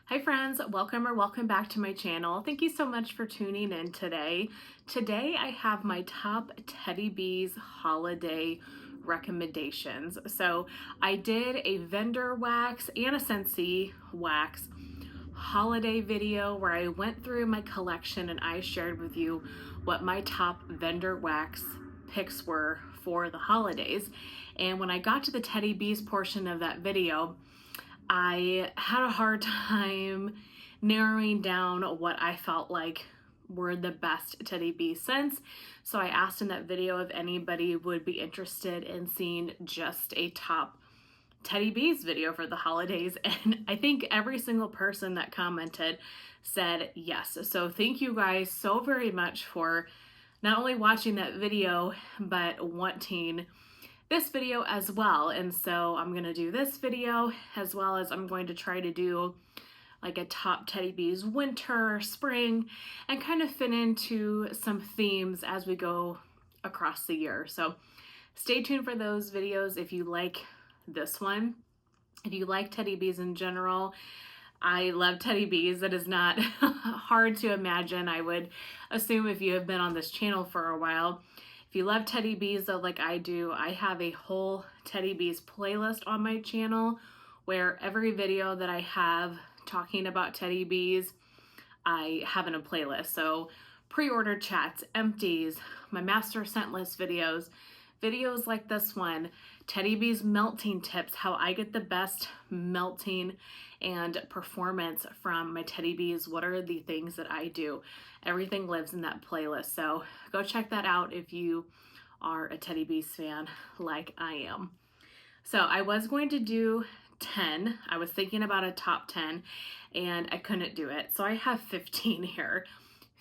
Hi friends, welcome back to my channel. Thank you so much for tuning in today. Today I have my top Teddy Bees holiday recommendations. So I did a vendor wax and a Scentsy wax holiday video where I went through my collection and I shared with you what my top vendor wax picks were for the holidays. And when I got to the Teddy Bees portion of that video, I had a hard time narrowing down what I felt like were the best Teddy Bee scents. So I asked in that video if anybody would be interested in seeing just a top Teddy Bees video for the holidays. And I think every single person that commented said yes. So thank you guys so very much for not only watching that video, but wanting this video as well. And so I'm gonna do this video as well as I'm going to try to do like a top Teddy Bees winter, spring, and kind of fit into some themes as we go across the year. So stay tuned for those videos if you like this one. If you like Teddy Bees in general, I love Teddy Bees. It is not hard to imagine. I would assume if you have been on this channel for a while. If you love Teddy Bees though, like I do, I have a whole Teddy Bees playlist on my channel where every video that I have talking about Teddy Bees, I have in a playlist. So pre-order chats, empties, my master scent list videos, videos like this one, Teddy Bees melting tips, how I get the best melting and performance from my Teddy Bees. What are the things that I do? Everything lives in that playlist. So go check that out if you are a Teddy Bees fan like I am. So I was going to do 10. I was thinking about a top 10 and I couldn't do it. So I have 15 here.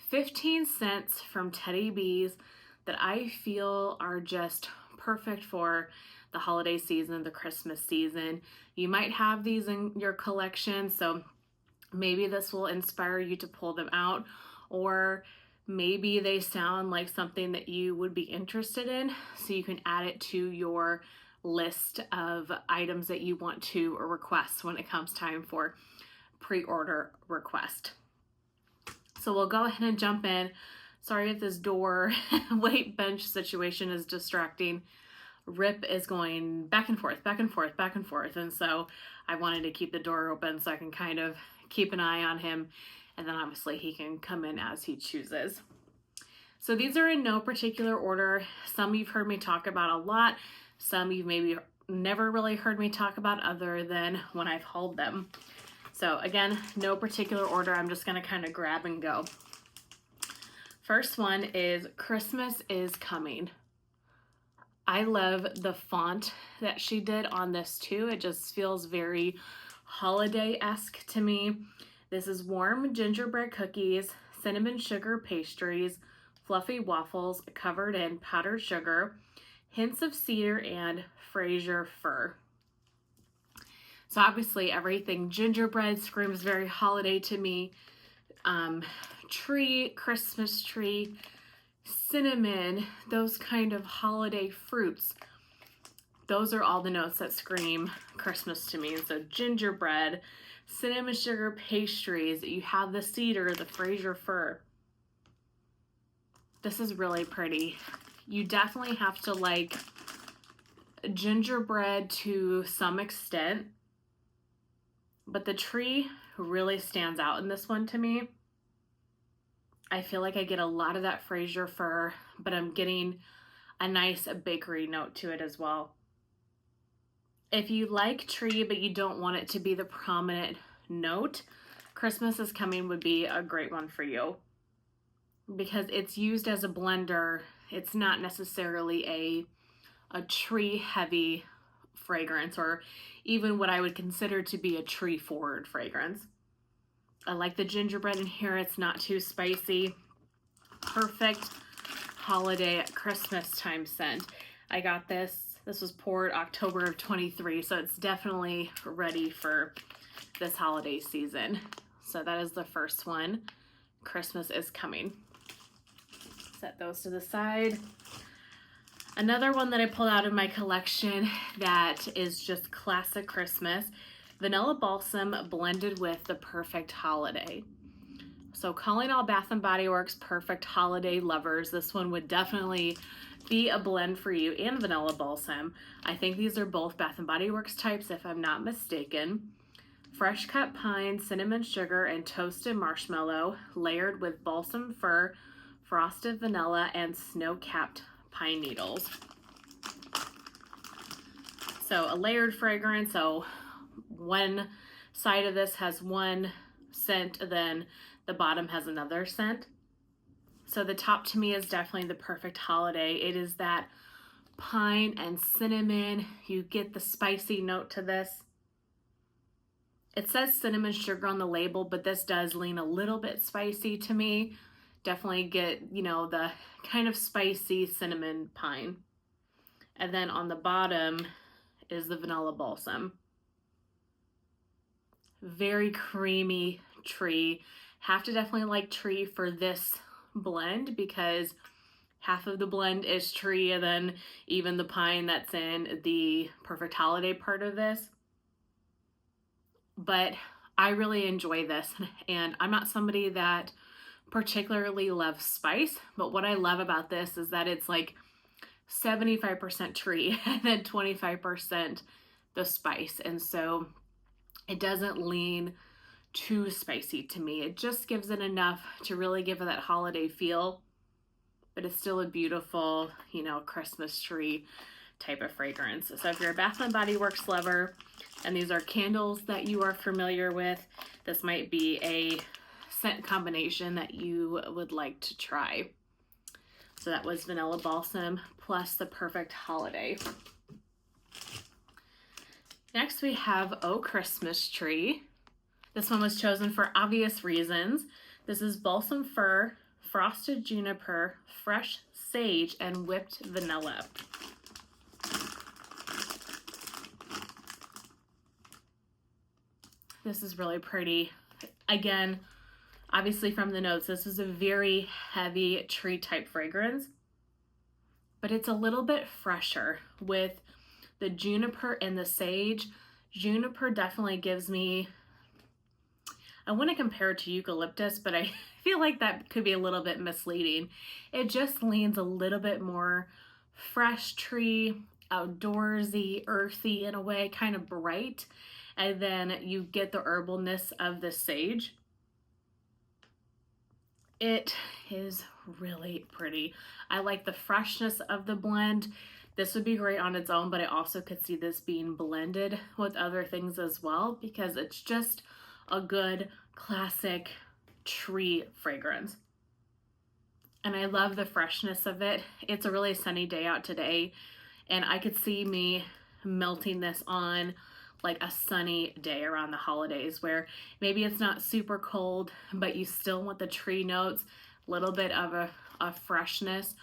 15 scents from Teddy Bees that I feel are just perfect for the holiday season, the Christmas season. You might have these in your collection, so maybe this will inspire you to pull them out, or maybe they sound like something that you would be interested in, so you can add it to your list of items that you want to request when it comes time for pre-order request. So we'll go ahead and jump in. Sorry if this door weight bench situation is distracting. Rip is going back and forth, back and forth, back and forth. And so I wanted to keep the door open so I can kind of keep an eye on him. And then obviously he can come in as he chooses. So these are in no particular order. Some you've heard me talk about a lot. Some you've maybe never really heard me talk about other than when I've hauled them. So again, no particular order. I'm just gonna kind of grab and go. First one is Christmas is Coming. I love the font that she did on this too. It just feels very holiday-esque to me. This is warm gingerbread cookies, cinnamon sugar pastries, fluffy waffles covered in powdered sugar, hints of cedar and Fraser fir. So obviously everything gingerbread screams very holiday to me. Tree, Christmas tree, cinnamon, those kind of holiday fruits. Those are all the notes that scream Christmas to me. So gingerbread, cinnamon sugar pastries, you have the cedar, the Fraser fir. This is really pretty. You definitely have to like gingerbread to some extent, but the tree really stands out in this one to me. I feel like I get a lot of that Fraser fir, but I'm getting a nice bakery note to it as well. If you like tree, but you don't want it to be the prominent note, Christmas is Coming would be a great one for you because it's used as a blender. It's not necessarily a tree heavy fragrance or even what I would consider to be a tree forward fragrance. I like the gingerbread in here. It's not too spicy. Perfect holiday Christmas time scent. I got this. This was poured October of 23, so it's definitely ready for this holiday season. So that is the first one. Christmas is Coming. Set those to the side. Another one that I pulled out of my collection that is just classic Christmas Vanilla Balsam blended with the perfect holiday. So calling all Bath & Body Works perfect holiday lovers, this one would definitely be a blend for you, and Vanilla Balsam. I think these are both Bath & Body Works types if I'm not mistaken. Fresh cut pine, cinnamon sugar, and toasted marshmallow layered with balsam fir, frosted vanilla, and snow-capped pine needles. So a layered fragrance, so one side of this has one scent, then the bottom has another scent. So the top to me is definitely the perfect holiday. It is that pine and cinnamon. You get the spicy note to this. It says cinnamon sugar on the label, but this does lean a little bit spicy to me. Definitely get, you know, the kind of spicy cinnamon pine. And then on the bottom is the Vanilla Balsam. Very creamy tree. Have to definitely like tree for this blend because half of the blend is tree, and then even the pine that's in the perfect holiday part of this. But I really enjoy this, and I'm not somebody that particularly loves spice, but what I love about this is that it's like 75% tree and then 25% the spice, and so it doesn't lean too spicy to me. It just gives it enough to really give it that holiday feel, but it's still a beautiful, you know, Christmas tree type of fragrance. So if you're a Bath & Body Works lover and these are candles that you are familiar with, this might be a scent combination that you would like to try. So that was Vanilla Balsam plus the perfect holiday. Next we have Oh Christmas Tree. This one was chosen for obvious reasons. This is balsam fir, frosted juniper, fresh sage, and whipped vanilla. This is really pretty. Again, obviously from the notes, this is a very heavy tree type fragrance, but it's a little bit fresher with the juniper and the sage. Juniper definitely gives me, I want to compare it to eucalyptus, but I feel like that could be a little bit misleading. It just leans a little bit more fresh tree, outdoorsy, earthy in a way, kind of bright. And then you get the herbalness of the sage. It is really pretty. I like the freshness of the blend. This would be great on its own, but I also could see this being blended with other things as well because it's just a good classic tree fragrance. And I love the freshness of it. It's a really sunny day out today, and I could see me melting this on like a sunny day around the holidays where maybe it's not super cold, but you still want the tree notes, a little bit of a freshness.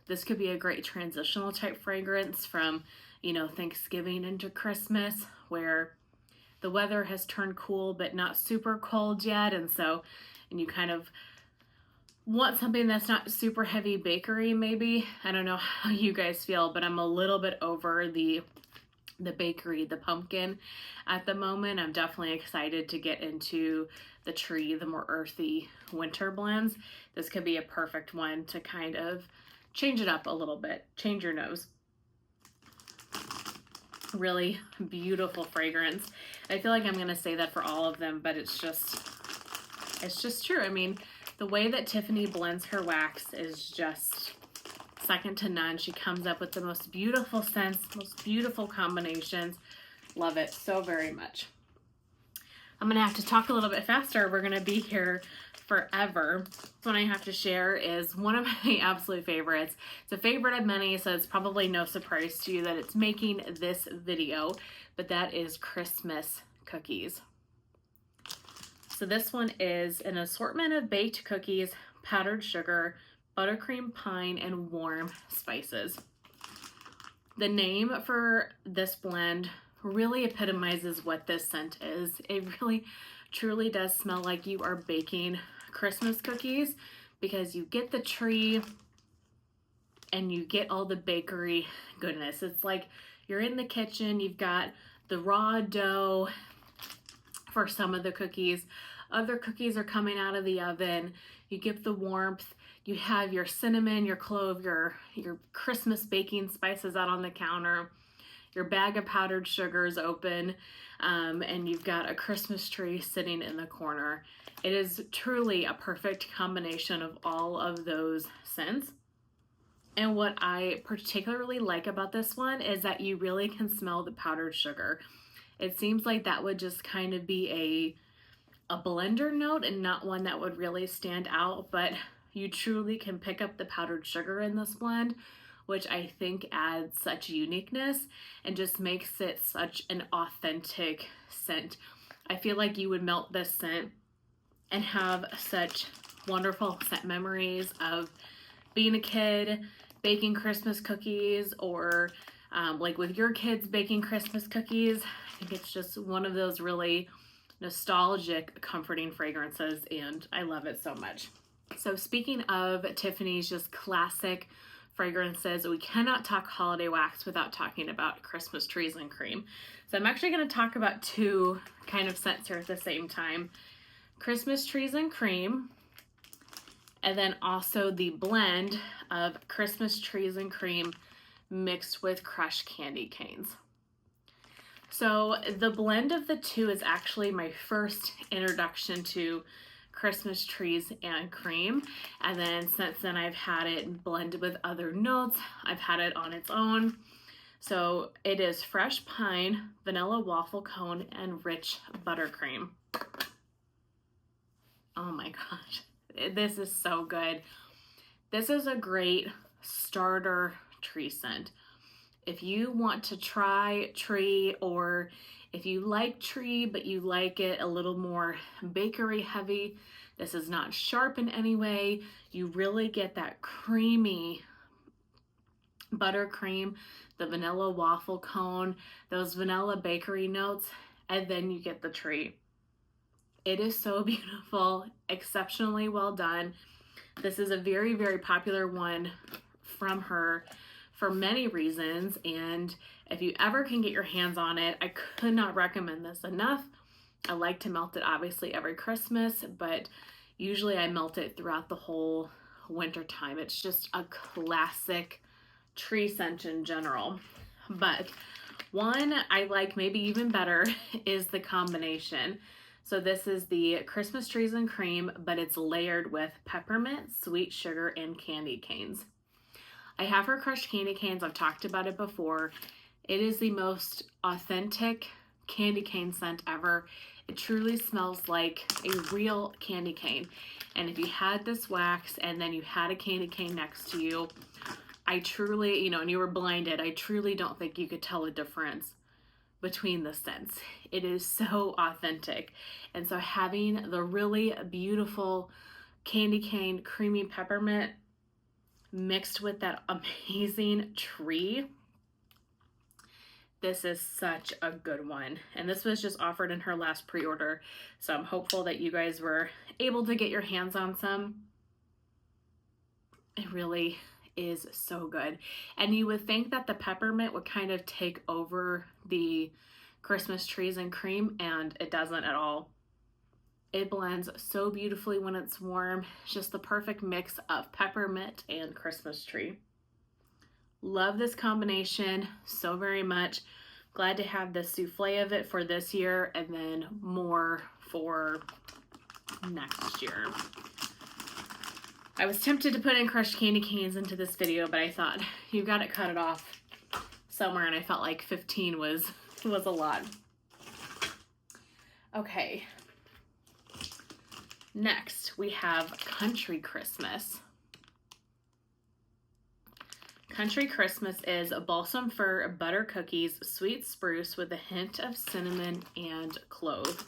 This could be a great transitional type fragrance from, you know, Thanksgiving into Christmas, where the weather has turned cool but not super cold yet, and you kind of want something that's not super heavy bakery maybe. I don't know how you guys feel, but I'm a little bit over the bakery, the pumpkin at the moment. I'm definitely excited to get into the tree, the more earthy winter blends. This could be a perfect one to kind of change it up a little bit, change your nose. Really beautiful fragrance. I feel like I'm gonna say that for all of them, but it's just true. I mean, the way that Tiffany blends her wax is just second to none. She comes up with the most beautiful scents, most beautiful combinations. Love it so very much. I'm gonna have to talk a little bit faster. We're gonna be here forever. One I have to share is one of my absolute favorites. It's a favorite of many, so it's probably no surprise to you that it's making this video, but that is Christmas cookies. So this one is an assortment of baked cookies, powdered sugar, buttercream pine, and warm spices. The name for this blend really epitomizes what this scent is. It really truly does smell like you are baking Christmas cookies because you get the tree and you get all the bakery goodness. It's like you're in the kitchen, you've got the raw dough, for some of the cookies. Other cookies are coming out of the oven. You get the warmth. You have your cinnamon, your clove, your Christmas baking spices out on the counter. Your bag of powdered sugar is open, and you've got a Christmas tree sitting in the corner. It is truly a perfect combination of all of those scents. And what I particularly like about this one is that you really can smell the powdered sugar. It seems like that would just kind of be a blender note and not one that would really stand out, but you truly can pick up the powdered sugar in this blend, which I think adds such uniqueness and just makes it such an authentic scent. I feel like you would melt this scent and have such wonderful scent memories of being a kid, baking Christmas cookies, or like with your kids baking Christmas cookies. I think it's just one of those really nostalgic, comforting fragrances, and I love it so much. So speaking of Tiffany's just classic fragrances, we cannot talk holiday wax without talking about Christmas trees and cream. So I'm actually going to talk about two kind of scents here at the same time. Christmas trees and cream, and then also the blend of Christmas trees and cream mixed with crushed candy canes. So the blend of the two is actually my first introduction to Christmas trees and cream, and then since then I've had it blended with other notes. I've had it on its own. So it is fresh pine, vanilla waffle cone, and rich buttercream. Oh my gosh, this is so good. This is a great starter tree scent. If you want to try tree, or if you like tree but you like it a little more bakery heavy, this is not sharp in any way. You really get that creamy buttercream, the vanilla waffle cone, those vanilla bakery notes, and then you get the tree. It is so beautiful, exceptionally well done. This is a very, very popular one from her for many reasons, and if you ever can get your hands on it, I could not recommend this enough. I like to melt it obviously every Christmas, but usually I melt it throughout the whole winter time. It's just a classic tree scent in general. But one I like maybe even better is the combination. So this is the Christmas trees and cream, but it's layered with peppermint, sweet sugar, and candy canes. I have her crushed candy canes. I've talked about it before. It is the most authentic candy cane scent ever. It truly smells like a real candy cane. And if you had this wax and then you had a candy cane next to you, I truly, and you were blinded, I truly don't think you could tell a difference between the scents. It is so authentic. And so having the really beautiful candy cane creamy peppermint mixed with that amazing tree, this is such a good one. And this was just offered in her last pre-order, so I'm hopeful that you guys were able to get your hands on some. It really is so good. And you would think that the peppermint would kind of take over the Christmas trees and cream, and it doesn't at all. It blends so beautifully when it's warm. It's just the perfect mix of peppermint and Christmas tree. Love this combination so very much. Glad to have the souffle of it for this year and then more for next year. I was tempted to put in crushed candy canes into this video, but I thought you've got to cut it off somewhere, and I felt like 15 was a lot. Okay. Next, we have Country Christmas. Country Christmas is a balsam fir butter cookies, sweet spruce with a hint of cinnamon and clove.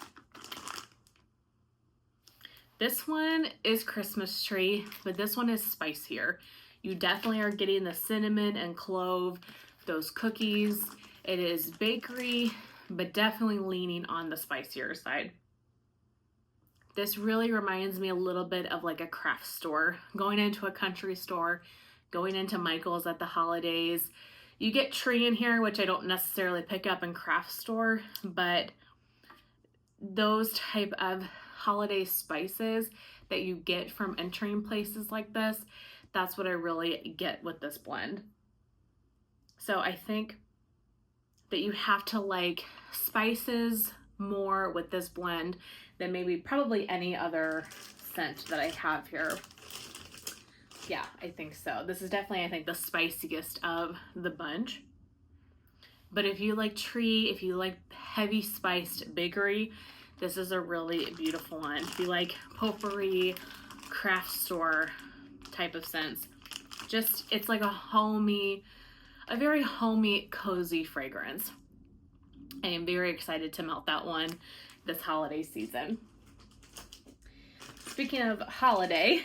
This one is Christmas tree, but this one is spicier. You definitely are getting the cinnamon and clove, those cookies. It is bakery, but definitely leaning on the spicier side. This really reminds me a little bit of like a craft store, going into a country store, going into Michael's at the holidays. You get tree in here, which I don't necessarily pick up in craft store, but those type of holiday spices that you get from entering places like this, that's what I really get with this blend. So I think that you have to like spices more with this blend than maybe probably any other scent that I have here. Yeah, I think so. This is definitely, I think, the spiciest of the bunch. But if you like tree, if you like heavy spiced bakery, this is a really beautiful one. If you like potpourri, craft store type of scents, just, it's like a very homey, cozy fragrance. I am very excited to melt that one this holiday season. Speaking of holiday,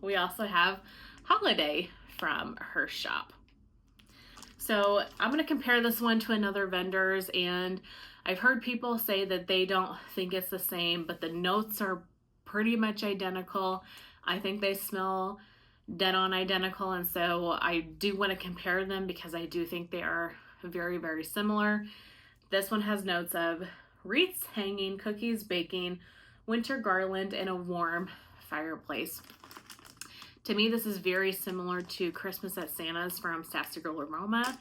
we also have Holiday from her shop. So I'm going to compare this one to another vendor's, and I've heard people say that they don't think it's the same, but the notes are pretty much identical. I think they smell dead on identical, and so I do want to compare them because I do think they are very, very similar. This one has notes of wreaths hanging, cookies baking, winter garland, and a warm fireplace. To me, this is very similar to Christmas at Santa's from Sassy Girl Aroma.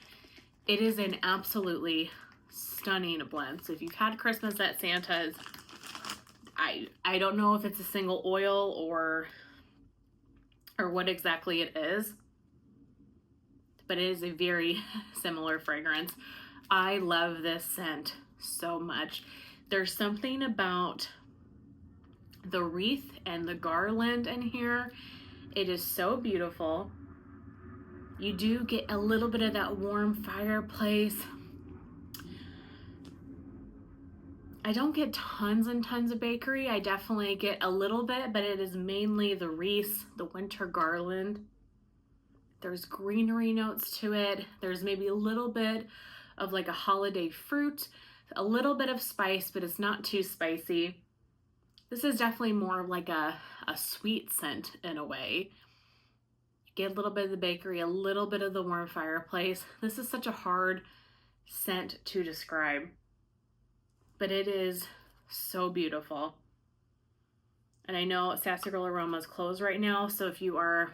It is an absolutely stunning blend. So if you've had Christmas at Santa's, I don't know if it's a single oil or what exactly it is, but it is a very similar fragrance. I love this scent so much. There's something about the wreath and the garland in here. It is so beautiful. You do get a little bit of that warm fireplace. I don't get tons and tons of bakery. I definitely get a little bit, but it is mainly the wreaths, the winter garland. There's greenery notes to it. There's maybe a little bit of like a holiday fruit, a little bit of spice, but it's not too spicy. This is definitely more of like a sweet scent in a way. Get a little bit of the bakery, a little bit of the warm fireplace. This is such a hard scent to describe, but it is so beautiful. And I know Sassy Girl Aroma is closed right now, so if you are,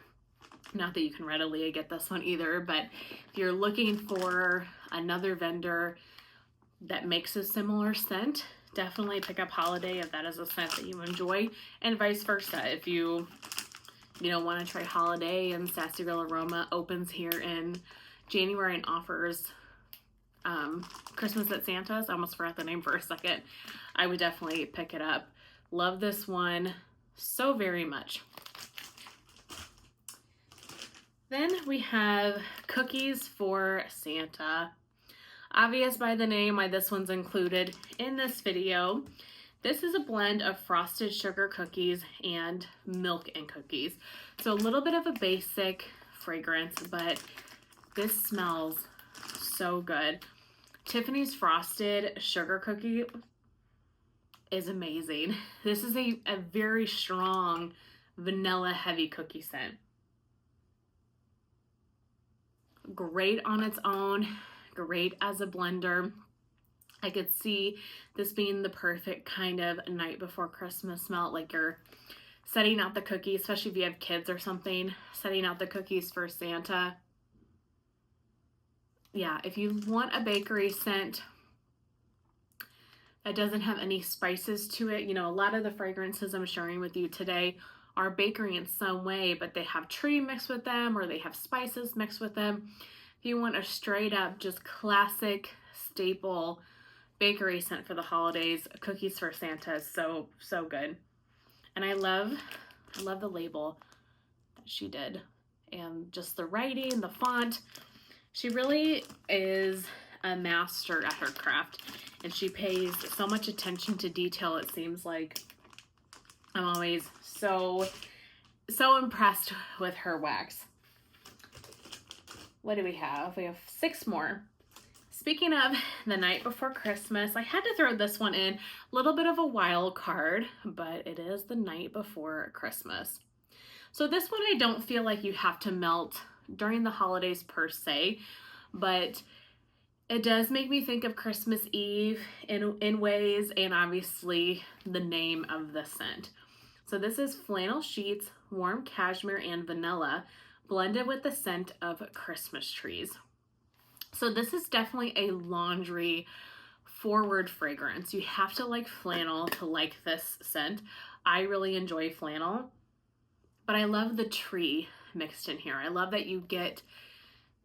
not that you can readily get this one either, but if you're looking for another vendor that makes a similar scent, definitely pick up Holiday if that is a scent that you enjoy, and vice versa. If you want to try Holiday and Sassy Girl Aroma opens here in January and offers Christmas at Santa's, I almost forgot the name for a second, I would definitely pick it up. Love this one so very much. Then we have Cookies for Santa. Obvious by the name why this one's included in this video. This is a blend of frosted sugar cookies and milk and cookies. So a little bit of a basic fragrance, but this smells so good. Tiffany's frosted sugar cookie is amazing. This is a very strong vanilla heavy cookie scent. Great on its own, great as a blender. I could see this being the perfect kind of night before Christmas smell, like you're setting out the cookies, especially if you have kids or something, setting out the cookies for Santa. Yeah, if you want a bakery scent that doesn't have any spices to it, a lot of the fragrances I'm sharing with you today are bakery in some way, but they have tree mixed with them or they have spices mixed with them. If you want a straight up, just classic staple bakery scent for the holidays, Cookies for Santa is so good. And I love the label that she did, and just the writing, the font. She really is a master at her craft, and she pays so much attention to detail. It seems like I'm always so impressed with her wax. What do we have? We have 6 more. Speaking of the night before Christmas, I had to throw this one in. A little bit of a wild card, but it is the night before Christmas. So this one I don't feel like you have to melt during the holidays per se, but It does make me think of Christmas Eve in ways, and obviously the name of the scent. So this is flannel sheets, warm cashmere, and vanilla blended with the scent of Christmas trees. So this is definitely a laundry forward fragrance. You have to like flannel to like this scent. I really enjoy flannel, but I love the tree mixed in here. I love that you get,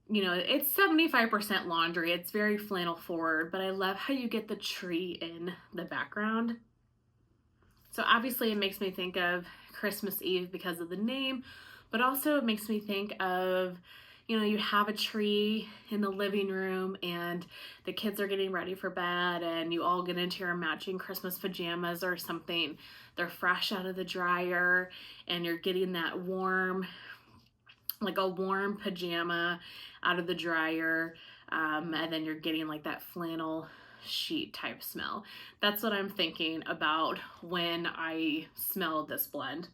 you know, it's 75% laundry. It's very flannel forward, but I love how you get the tree in the background. So obviously it makes me think of Christmas Eve because of the name, but also it makes me think of, you know, you have a tree in the living room and the kids are getting ready for bed and you all get into your matching Christmas pajamas or something. They're fresh out of the dryer and you're getting that warm, like a warm pajama out of the dryer, and then you're getting like that flannel sheet type smell. That's what I'm thinking about when I smell this blend.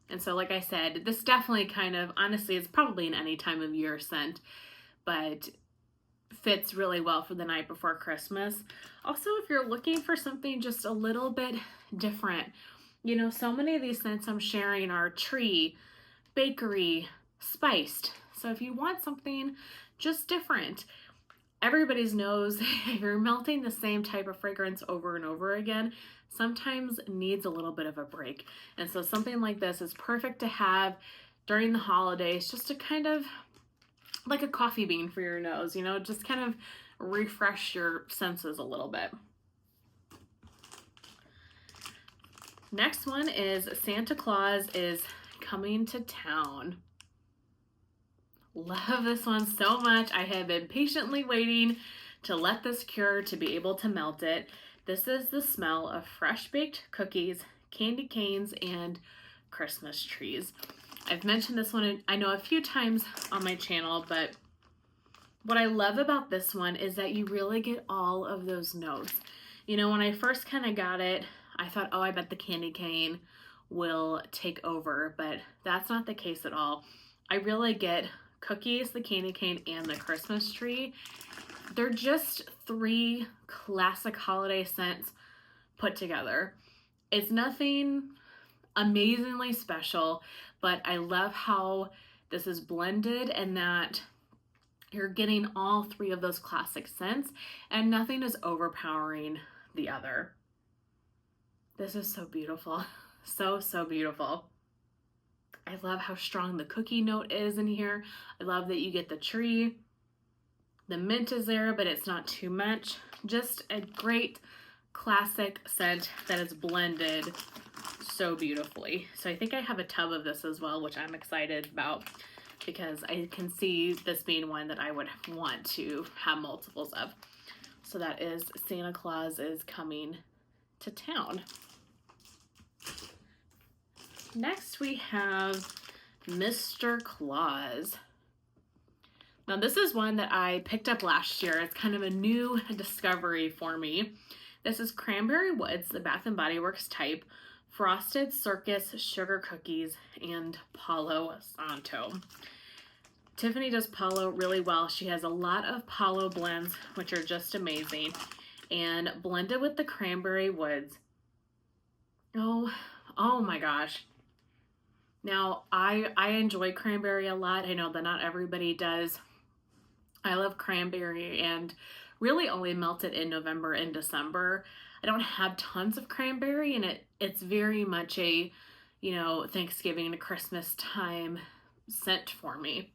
And so like I said, this definitely kind of, honestly, it's probably an any time of year scent, but fits really well for the night before Christmas. Also, if you're looking for something just a little bit different, you know, so many of these scents I'm sharing are tree, bakery, spiced. So if you want something just different, everybody's knows if you're melting the same type of fragrance over and over again, sometimes needs a little bit of a break. And so something like this is perfect to have during the holidays, just to kind of like a coffee bean for your nose, you know, just kind of refresh your senses a little bit. Next one is Santa Claus is Coming to Town. Love this one so much. I have been patiently waiting to let this cure to be able to melt it. This is the smell of fresh baked cookies, candy canes, and Christmas trees. I've mentioned this one, I know, a few times on my channel, but what I love about this one is that you really get all of those notes. You know, when I first kind of got it, I thought, oh, I bet the candy cane will take over, but that's not the case at all. I really get cookies, the candy cane, and the Christmas tree. They're just three classic holiday scents put together. It's nothing amazingly special, but I love how this is blended and that you're getting all three of those classic scents and nothing is overpowering the other. This is so beautiful. So, so beautiful. I love how strong the cookie note is in here. I love that you get the tree. The mint is there, but it's not too much. Just a great classic scent that is blended so beautifully. So I think I have a tub of this as well, which I'm excited about because I can see this being one that I would want to have multiples of. So that is Santa Claus is Coming to Town. Next we have Mr. Claus. Now this is one that I picked up last year. It's kind of a new discovery for me. This is Cranberry Woods, the Bath & Body Works type, Frosted Circus Sugar Cookies, and Palo Santo. Tiffany does Palo really well. She has a lot of Palo blends, which are just amazing, and blended with the Cranberry Woods. Oh my gosh. Now, I enjoy cranberry a lot. I know that not everybody does. I love cranberry and really only melt it in November and December. I don't have tons of cranberry, and it's very much a, you know, Thanksgiving to Christmas time scent for me.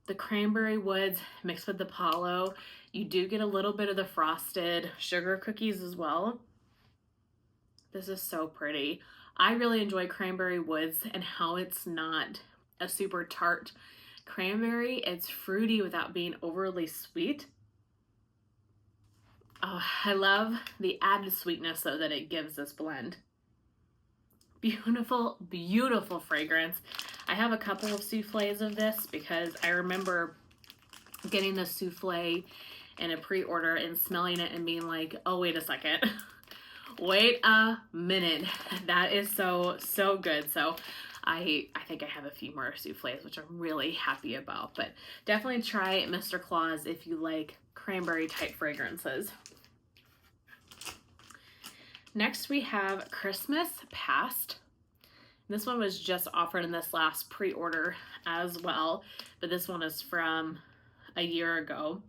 The Cranberry Woods mixed with the Palo, you do get a little bit of the frosted sugar cookies as well. This is so pretty. I really enjoy Cranberry Woods and how it's not a super tart cranberry. It's fruity without being overly sweet. Oh, I love the added sweetness though that it gives this blend. Beautiful, beautiful fragrance. I have a couple of souffles of this because I remember getting the souffle in a pre-order and smelling it and being like, oh, wait a second. Wait a minute. That is so, so good. So I think I have a few more souffles, which I'm really happy about. But definitely try Mr. Claus if you like cranberry type fragrances. Next we have Christmas Past. This one was just offered in this last pre-order as well, but this one is from a year ago.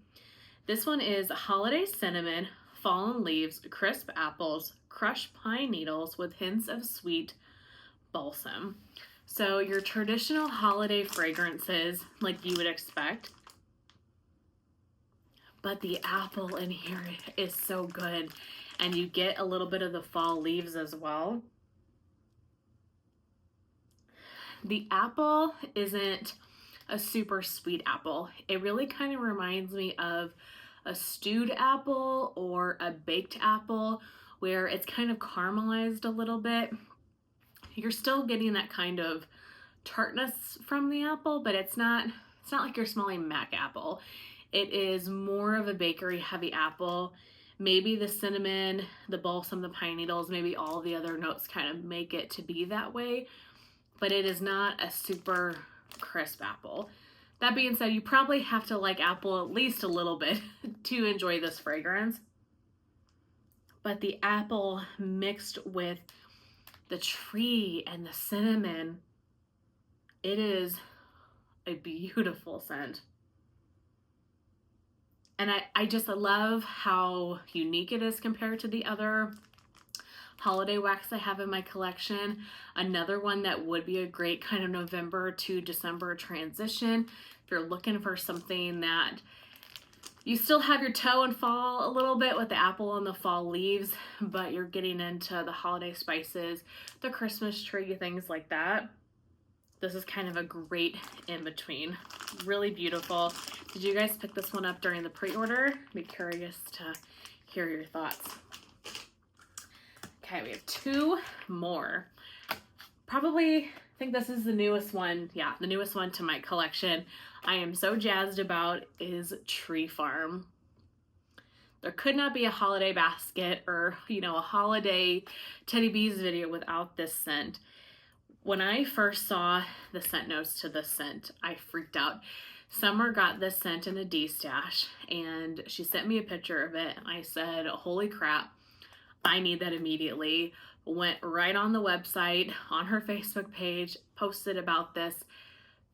This one is holiday cinnamon, fallen leaves, crisp apples, crushed pine needles with hints of sweet balsam. So your traditional holiday fragrances like you would expect, but the apple in here is so good, and you get a little bit of the fall leaves as well. The apple isn't a super sweet apple. It really kind of reminds me of a stewed apple or a baked apple, where it's kind of caramelized a little bit. You're still getting that kind of tartness from the apple, but it's not like you're smelling Mac apple. It is more of a bakery heavy apple. Maybe the cinnamon, the balsam, the pine needles, maybe all the other notes kind of make it to be that way, but it is not a super crisp apple. That being said, you probably have to like apple at least a little bit to enjoy this fragrance. But the apple mixed with the tree and the cinnamon, it is a beautiful scent. And I just love how unique it is compared to the other holiday wax I have in my collection. Another one that would be a great kind of November to December transition. If you're looking for something that you still have your toe in fall a little bit with the apple and the fall leaves, but you're getting into the holiday spices, the Christmas tree, things like that. This is kind of a great in-between. Really beautiful. Did you guys pick this one up during the pre-order? Be curious to hear your thoughts. Okay, we have two more. Probably, I think this is the newest one. Yeah, the newest one to my collection. I am so jazzed about is Tree Farm. There could not be a holiday basket or, a holiday Teddy Bees video without this scent. When I first saw the scent notes to this scent, I freaked out. Summer got this scent in a D-stash, and she sent me a picture of it. I said, holy crap, I need that immediately. Went right on the website, on her Facebook page, posted about this,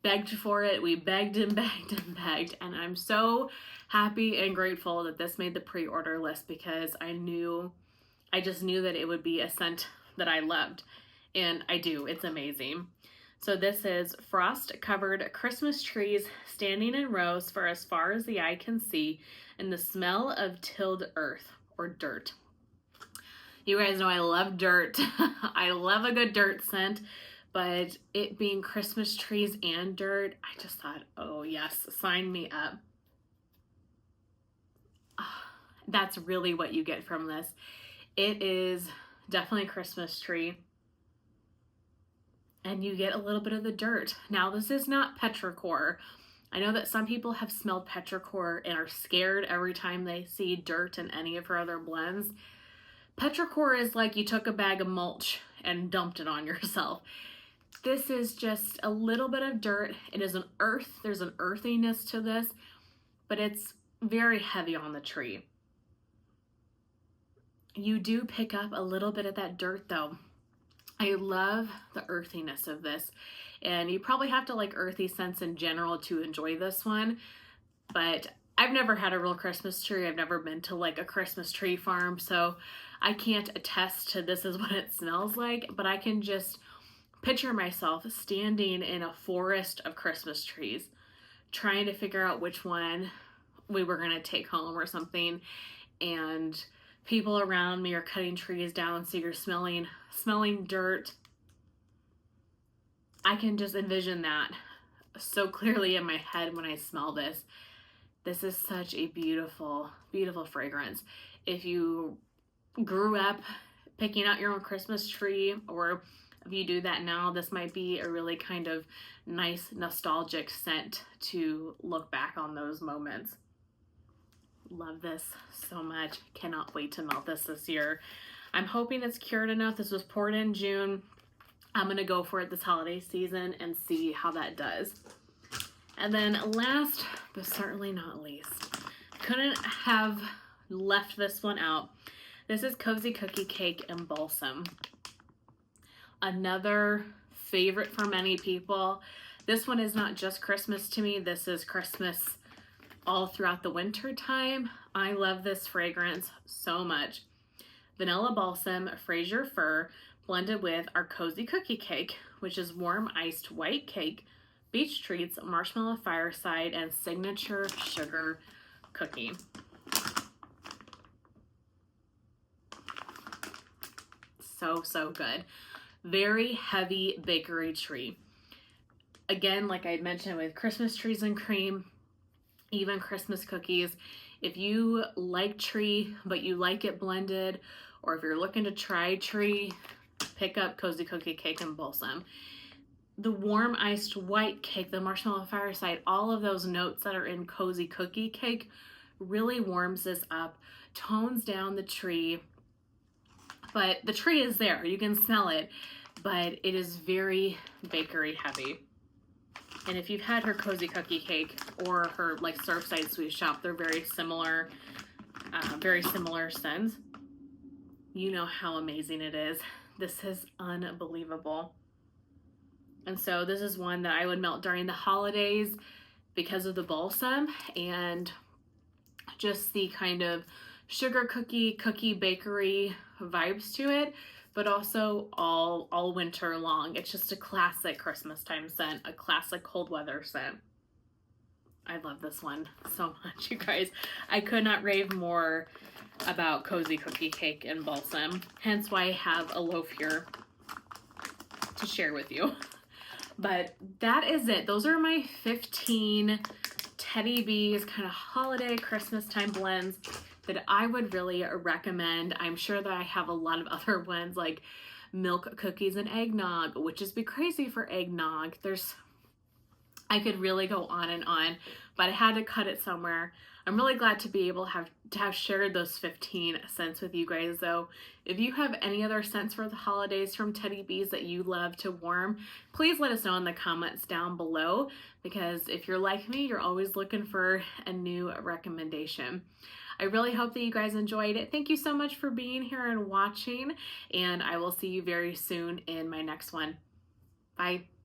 begged for it. We begged and begged and begged, and I'm so happy and grateful that this made the pre-order list, because I just knew that it would be a scent that I loved, and I do. It's amazing. So this is frost-covered Christmas trees standing in rows for as far as the eye can see, and the smell of tilled earth or dirt. You guys know I love dirt. I love a good dirt scent, but it being Christmas trees and dirt, I just thought, oh yes, sign me up. That's really what you get from this. It is definitely a Christmas tree, and you get a little bit of the dirt. Now, this is not petrichor. I know that some people have smelled petrichor and are scared every time they see dirt in any of her other blends. Petrichor is like you took a bag of mulch and dumped it on yourself. This is just a little bit of dirt. It is an earth. There's an earthiness to this, but it's very heavy on the tree. You do pick up a little bit of that dirt though. I love the earthiness of this, and you probably have to like earthy scents in general to enjoy this one, but I've never had a real Christmas tree. I've never been to like a Christmas tree farm, so I can't attest to this is what it smells like, but I can just picture myself standing in a forest of Christmas trees, trying to figure out which one we were gonna take home or something, and people around me are cutting trees down, so you're smelling dirt. I can just envision that so clearly in my head when I smell this. This is such a beautiful, beautiful fragrance. If you grew up picking out your own Christmas tree, or if you do that now, this might be a really kind of nice nostalgic scent to look back on those moments. Love this so much. Cannot wait to melt this year. I'm hoping it's cured enough. This was poured in June. I'm gonna go for it this holiday season and see how that does. And then last, but certainly not least, couldn't have left this one out. This is Cozy Cookie Cake and Balsam. Another favorite for many people. This one is not just Christmas to me. This is Christmas all throughout the winter time. I love this fragrance so much. Vanilla Balsam, Fraser Fir, blended with our Cozy Cookie Cake, which is warm iced white cake, beach treats, marshmallow fireside, and signature sugar cookie. So good. Very heavy bakery tree. Again, like I mentioned with Christmas trees and cream, even Christmas cookies, if you like tree but you like it blended, or if you're looking to try tree, pick up Cozy Cookie Cake and Balsam. The warm iced white cake, the marshmallow fireside, all of those notes that are in Cozy Cookie Cake really warms this up, tones down the tree. But the tree is there, you can smell it, but it is very bakery heavy. And if you've had her Cozy Cookie Cake or her like Surfside Sweet Shop, they're very similar scents. You know how amazing it is. This is unbelievable. And so this is one that I would melt during the holidays because of the balsam and just the kind of sugar cookie bakery vibes to it, but also all winter long. It's just a classic Christmas time scent, a classic cold weather scent. I love this one so much, you guys. I could not rave more about Cozy Cookie Cake and Balsam, hence why I have a loaf here to share with you. But that is it. Those are my 15 Teddy Bees kind of holiday Christmas time blends that I would really recommend. I'm sure that I have a lot of other ones like milk cookies and eggnog, which is be crazy for eggnog. I could really go on, but I had to cut it somewhere. I'm really glad to be able to have shared those 15 scents with you guys though. If you have any other scents for the holidays from Teddy Bees that you love to warm, please let us know in the comments down below, because if you're like me, you're always looking for a new recommendation. I really hope that you guys enjoyed it. Thank you so much for being here and watching, and I will see you very soon in my next one. Bye.